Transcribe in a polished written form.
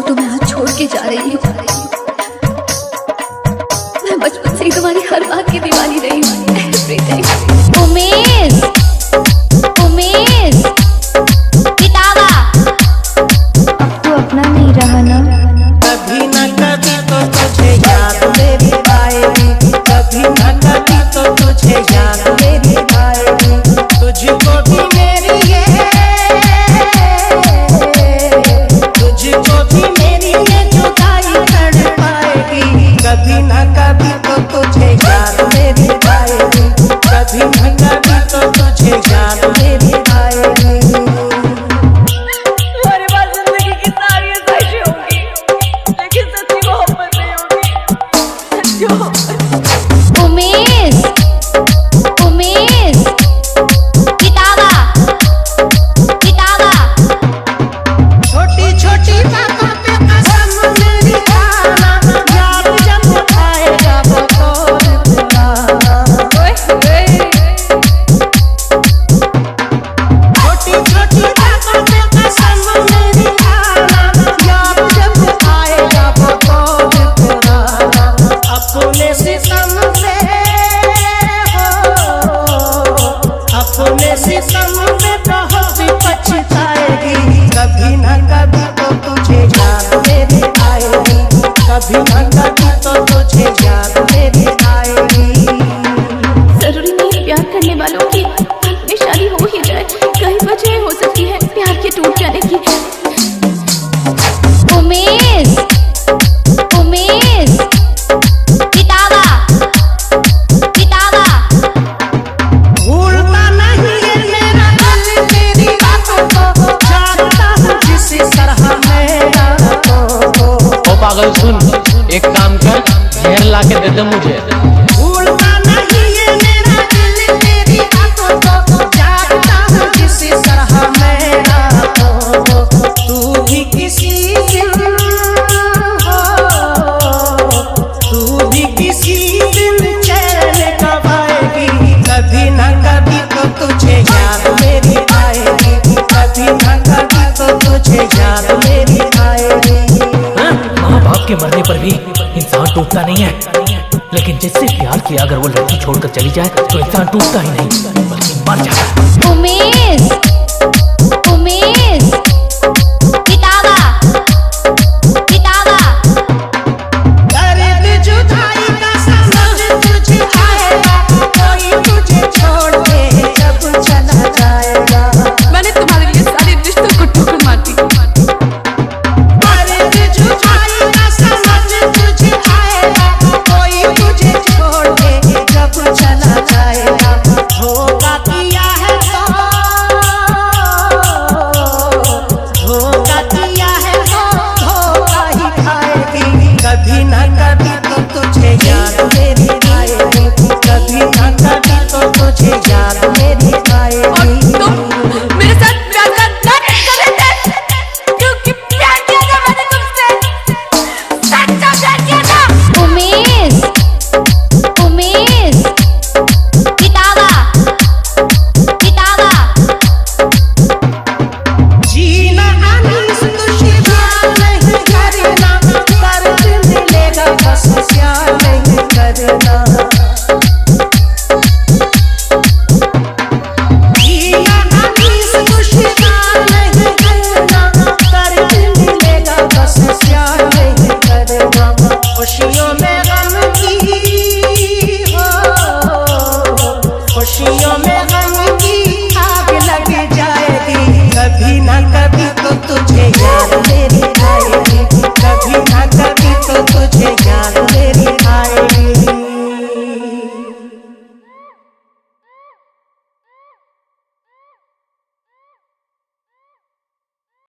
तुम्हें आज छोड़ के जा रही हूँ। मैं बचपन से ही तुम्हारी हर बात की दीवानी रही हूँ। उमेश, उमेश, किताबा, अब तो अपना नहीं रहा ना। कभी न कभी तो तुझे याद मेरी आएगी, कभी न कभी तो तुझे याद मेरी आएगी। तुझको भी मेरी तुझको भी मेरी ये जुदाई कर पाएगी। कभी न कभी तो तुझे याद मेरी आएगी, कभी न कभी तो तुझे याद मेरी आएगी। हमारे पास जिंदगी की सारी ख्वाहिशें होंगी, लेकिन सच्ची मोहब्बत नहीं होगी। सच्ची मोहब्बत। उमेश, उमेश, किताबा, किताबा, छोटी छोटी बातों पे कसम मेरी खाना, याद जब आएगा वो कौन भुलाना। छोटी छोटी बातों पे कसम मेरी खाना, याद जब आएगा वो कौन भुलाना। अपने सितम पे अपने सितम पे बहुत पछताएगी। कभी न कभी तो तुझे याद मेरी आएगी, कभी न कभी तो तुझे याद मेरी आएगी। जरूरी नहीं प्यार करने वालों की में शादी हो ही जाए, कई वजह हो सकती है प्यार के टूट जाने की। उमेश, उमेश, किताबा, किताबा, भूलता नहीं है मेरा दिल तेरी बातों को, जानता हूँ जिस तरह मेरा को। ओ पागल सुन, एक काम कर, जहर ला के दे दे मुझे। भूलता नहीं है मेरा दिल तेरी बातों को, जानता हूँ जिस तरह मेरा को। तू भी किसी दिन हो, तू भी किसी दिन चैन कब आएगी। कभी न कभी तो तुझे याद मेरी आएगी, कभी न कभी तो तुझे याद मेरी आएगी। माँ बाप के मरने पर भी इंसान टूटता नहीं है, लेकिन जिससे प्यार किया अगर वो लड़की छोड़कर चली जाए तो इंसान टूटता ही नहीं बल्कि मर जाता है। उमेश।